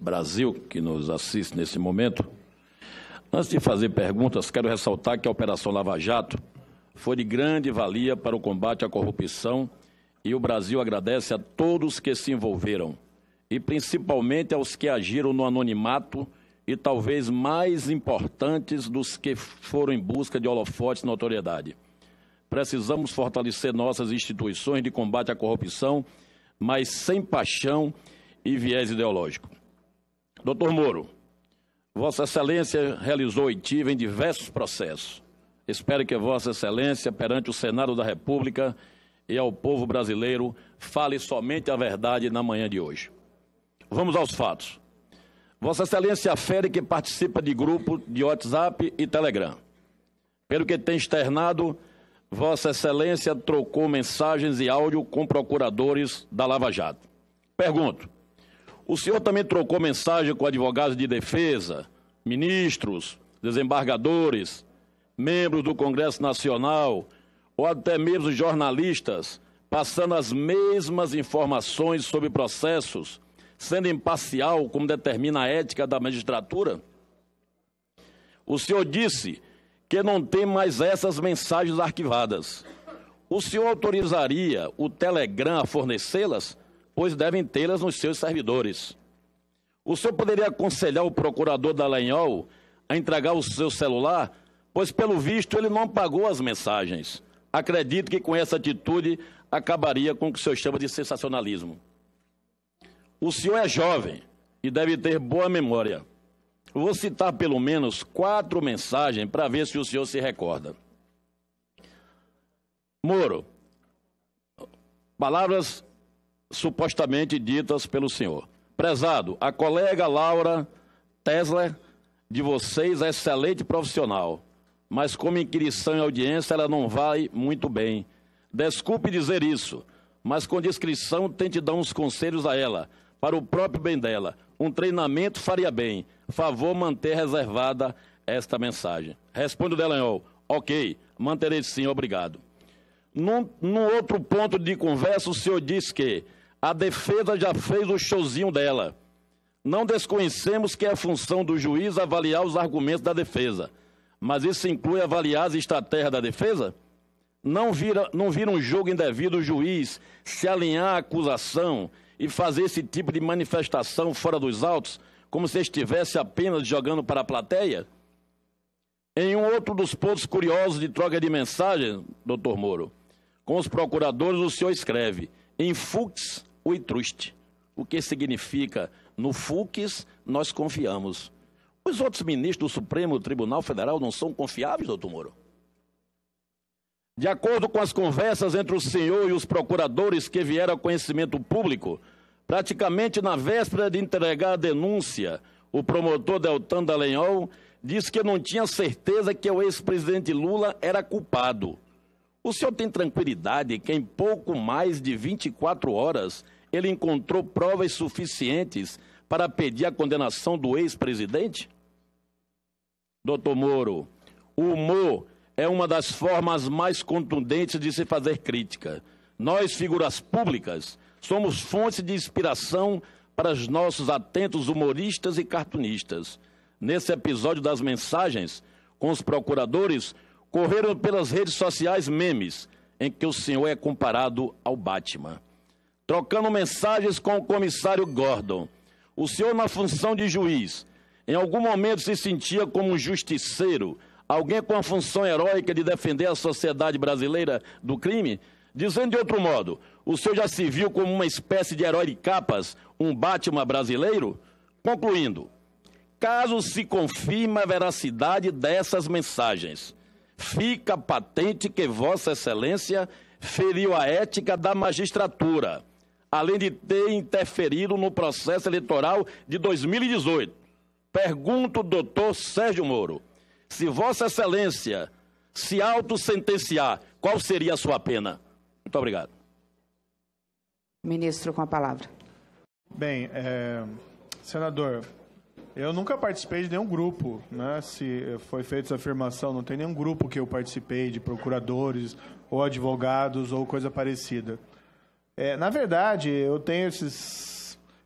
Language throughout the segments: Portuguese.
Brasil, que nos assiste nesse momento. Antes de fazer perguntas, quero ressaltar que a Operação Lava Jato foi de grande valia para o combate à corrupção e o Brasil agradece a todos que se envolveram, e principalmente aos que agiram no anonimato e talvez mais importantes dos que foram em busca de holofotes na notoriedade. Precisamos fortalecer nossas instituições de combate à corrupção, mas sem paixão e viés ideológico. Doutor Moro, Vossa Excelência realizou oitiva em diversos processos. Espero que Vossa Excelência, perante o Senado da República e ao povo brasileiro, fale somente a verdade na manhã de hoje. Vamos aos fatos. Vossa Excelência afere que participa de grupo de WhatsApp e Telegram. Pelo que tem externado, Vossa Excelência trocou mensagens e áudio com procuradores da Lava Jato. Pergunto, o senhor também trocou mensagem com advogados de defesa, ministros, desembargadores, membros do Congresso Nacional ou até mesmo jornalistas, passando as mesmas informações sobre processos, sendo imparcial, como determina a ética da magistratura? O senhor disse que não tem mais essas mensagens arquivadas. O senhor autorizaria o Telegram a fornecê-las? Pois devem tê-las nos seus servidores. O senhor poderia aconselhar o procurador Dallagnol a entregar o seu celular? Pois, pelo visto, ele não apagou as mensagens. Acredito que com essa atitude acabaria com o que o senhor chama de sensacionalismo. O senhor é jovem e deve ter boa memória. Vou citar pelo menos 4 mensagens para ver se o senhor se recorda. Moro, palavras supostamente ditas pelo senhor. Prezado, a colega Laura Tesler de vocês é excelente profissional, mas como inquirição em audiência ela não vai muito bem. Desculpe dizer isso, mas com discrição tente dar uns conselhos a ela, para o próprio bem dela. Um treinamento faria bem. Favor manter reservada esta mensagem. Responde o Dallagnol. Ok, manterei sim, obrigado. Num outro ponto de conversa, o senhor diz que a defesa já fez o showzinho dela. Não desconhecemos que é a função do juiz avaliar os argumentos da defesa, mas isso inclui avaliar as estratégias da defesa? Não vira um jogo indevido o juiz se alinhar à acusação e fazer esse tipo de manifestação fora dos autos, como se estivesse apenas jogando para a plateia? Em um outro dos pontos curiosos de troca de mensagens, doutor Moro, com os procuradores o senhor escreve, em fux o trust, o que significa, no fux nós confiamos. Os outros ministros do Supremo Tribunal Federal não são confiáveis, doutor Moro? De acordo com as conversas entre o senhor e os procuradores que vieram a conhecimento público, praticamente na véspera de entregar a denúncia, o promotor Deltan Dallagnol disse que não tinha certeza que o ex-presidente Lula era culpado. O senhor tem tranquilidade que em pouco mais de 24 horas ele encontrou provas suficientes para pedir a condenação do ex-presidente? Doutor Moro, o humor é uma das formas mais contundentes de se fazer crítica. Nós, figuras públicas, somos fonte de inspiração para os nossos atentos humoristas e cartunistas. Nesse episódio das mensagens, com os procuradores, correram pelas redes sociais memes em que o senhor é comparado ao Batman. Trocando mensagens com o comissário Gordon, o senhor, na função de juiz, em algum momento se sentia como um justiceiro, alguém com a função heróica de defender a sociedade brasileira do crime? Dizendo de outro modo, o senhor já se viu como uma espécie de herói de capas, um Batman brasileiro? Concluindo, caso se confirme a veracidade dessas mensagens, fica patente que Vossa Excelência feriu a ética da magistratura, além de ter interferido no processo eleitoral de 2018. Pergunto, doutor Sérgio Moro, se Vossa Excelência se autossentenciar, qual seria a sua pena? Muito obrigado. Ministro, com a palavra. Bem, senador, eu nunca participei de nenhum grupo, né? Se foi feita essa afirmação, não tem nenhum grupo que eu participei de procuradores ou advogados ou coisa parecida. Na verdade, eu tenho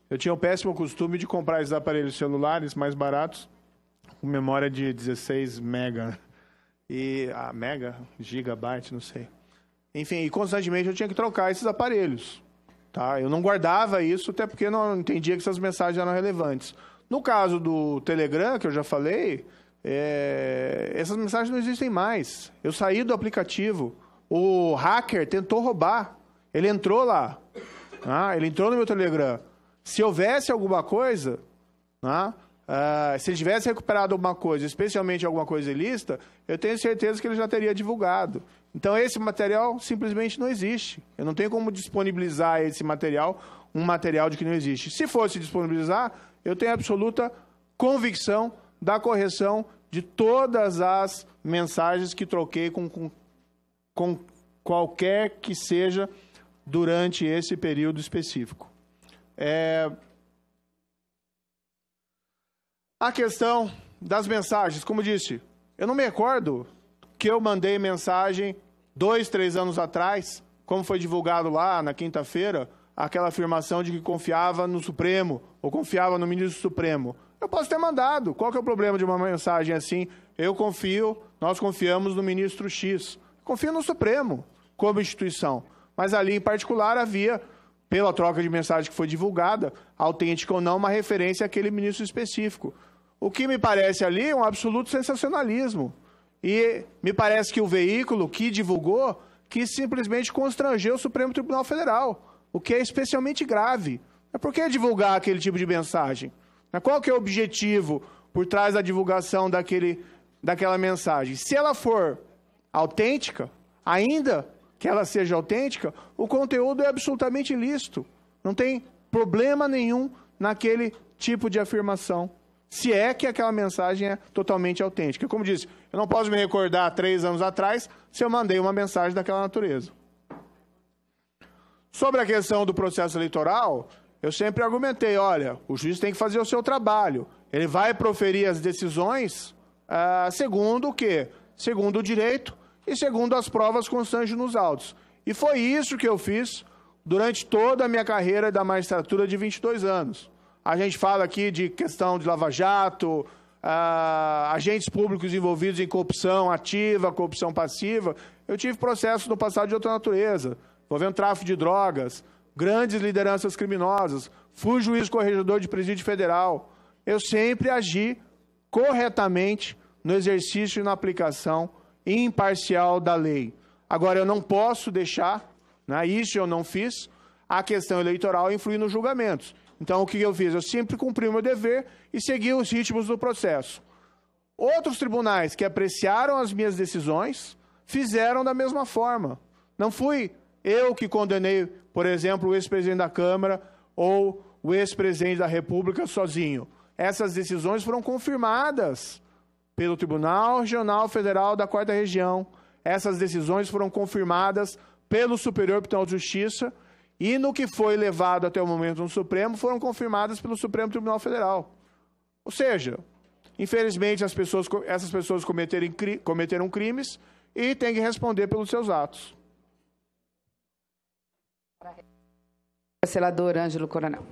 Eu tinha o péssimo costume de comprar esses aparelhos celulares mais baratos, com memória de 16 mega, gigabyte, não sei. Enfim, e constantemente eu tinha que trocar esses aparelhos. Tá? Eu não guardava isso, até porque eu não entendia que essas mensagens eram relevantes. No caso do Telegram, que eu já falei, essas mensagens não existem mais. Eu saí do aplicativo, o hacker tentou roubar, ele entrou lá, ele entrou no meu Telegram. Se houvesse alguma coisa, se ele tivesse recuperado alguma coisa, especialmente alguma coisa ilícita, eu tenho certeza que ele já teria divulgado. Então, esse material simplesmente não existe. Eu não tenho como disponibilizar esse material, um material de que não existe. Se fosse disponibilizar, eu tenho absoluta convicção da correção de todas as mensagens que troquei com qualquer que seja durante esse período específico. A questão das mensagens, como disse, eu não me recordo que eu mandei mensagem 2, 3 anos atrás, como foi divulgado lá na quinta-feira, aquela afirmação de que confiava no Supremo, ou confiava no ministro Supremo. Eu posso ter mandado. Qual que é o problema de uma mensagem assim? Nós confiamos no ministro X. Confio no Supremo, como instituição. Mas ali, em particular, havia, pela troca de mensagem que foi divulgada, autêntica ou não, uma referência àquele ministro específico. O que me parece ali é um absoluto sensacionalismo. E me parece que o veículo que divulgou quis simplesmente constranger o Supremo Tribunal Federal, o que é especialmente grave. Por que divulgar aquele tipo de mensagem? Qual que é o objetivo por trás da divulgação daquela mensagem? Se ela for autêntica, ainda que ela seja autêntica, o conteúdo é absolutamente ilícito. Não tem problema nenhum naquele tipo de afirmação, se é que aquela mensagem é totalmente autêntica. Como disse, eu não posso me recordar 3 anos atrás se eu mandei uma mensagem daquela natureza. Sobre a questão do processo eleitoral, eu sempre argumentei, olha, o juiz tem que fazer o seu trabalho. Ele vai proferir as decisões segundo o quê? Segundo o direito e segundo as provas constantes nos autos. E foi isso que eu fiz durante toda a minha carreira da magistratura de 22 anos. A gente fala aqui de questão de lava-jato, agentes públicos envolvidos em corrupção ativa, corrupção passiva. Eu tive processos no passado de outra natureza, envolvendo tráfico de drogas, grandes lideranças criminosas, fui juiz corregedor de presídio federal. Eu sempre agi corretamente no exercício e na aplicação imparcial da lei. Agora, eu não posso deixar, isso eu não fiz, a questão eleitoral influir nos julgamentos. Então, o que eu fiz? Eu sempre cumpri o meu dever e segui os ritmos do processo. Outros tribunais que apreciaram as minhas decisões fizeram da mesma forma. Não fui eu que condenei, por exemplo, o ex-presidente da Câmara ou o ex-presidente da República sozinho. Essas decisões foram confirmadas pelo Tribunal Regional Federal da 4ª Região. Essas decisões foram confirmadas pelo Superior Tribunal de Justiça e no que foi levado até o momento no Supremo, foram confirmadas pelo Supremo Tribunal Federal. Ou seja, infelizmente essas pessoas cometeram crimes e têm que responder pelos seus atos. Senador Ângelo Coronel.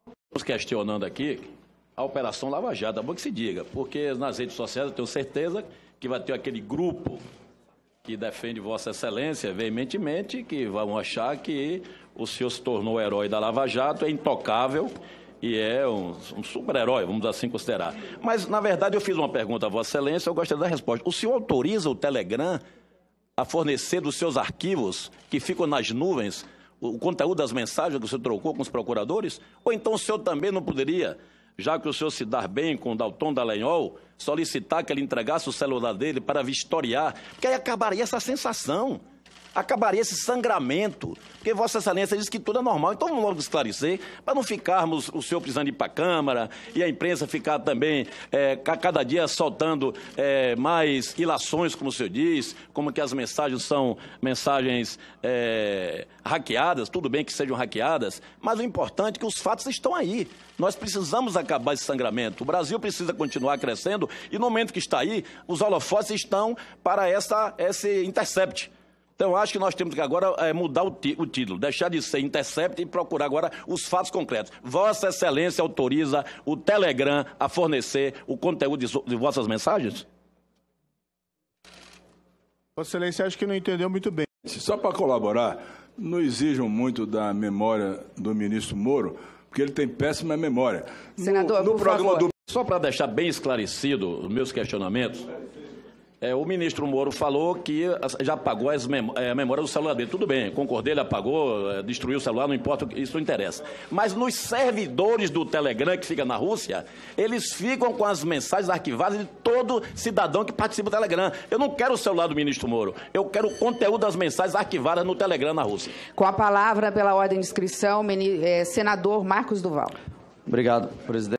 Estamos questionando aqui a Operação Lava Jato, é bom que se diga, porque nas redes sociais eu tenho certeza que vai ter aquele grupo que defende Vossa Excelência veementemente, que vão achar que o senhor se tornou herói da Lava Jato, é intocável e é um super-herói, vamos assim considerar. Mas, na verdade, eu fiz uma pergunta a Vossa Excelência, eu gostaria da resposta. O senhor autoriza o Telegram a fornecer dos seus arquivos, que ficam nas nuvens, o conteúdo das mensagens que o senhor trocou com os procuradores? Ou então o senhor também não poderia, já que o senhor se dar bem com o Dalton Dallagnol, solicitar que ele entregasse o celular dele para vistoriar? Porque aí acabaria essa sensação, acabaria esse sangramento, porque Vossa Excelência diz que tudo é normal. Então vamos logo esclarecer, para não ficarmos o senhor precisando ir para a Câmara e a imprensa ficar também, cada dia soltando mais ilações, como o senhor diz, como que as mensagens são mensagens hackeadas, tudo bem que sejam hackeadas, mas o importante é que os fatos estão aí. Nós precisamos acabar esse sangramento. O Brasil precisa continuar crescendo e no momento que está aí, os holofotes estão para esse intercept. Então, eu acho que nós temos que agora mudar o título, deixar de ser Intercept e procurar agora os fatos concretos. Vossa Excelência autoriza o Telegram a fornecer o conteúdo de vossas mensagens? Vossa Excelência, acho que não entendeu muito bem. Só para colaborar, não exijam muito da memória do ministro Moro, porque ele tem péssima memória. Senador, no programa do... Só para deixar bem esclarecido os meus questionamentos, o ministro Moro falou que já apagou a memória do celular dele. Tudo bem, concordei, ele apagou, destruiu o celular, não importa, isso não interessa. Mas nos servidores do Telegram, que fica na Rússia, eles ficam com as mensagens arquivadas de todo cidadão que participa do Telegram. Eu não quero o celular do ministro Moro, eu quero o conteúdo das mensagens arquivadas no Telegram na Rússia. Com a palavra, pela ordem de inscrição, senador Marcos Duval. Obrigado, presidente.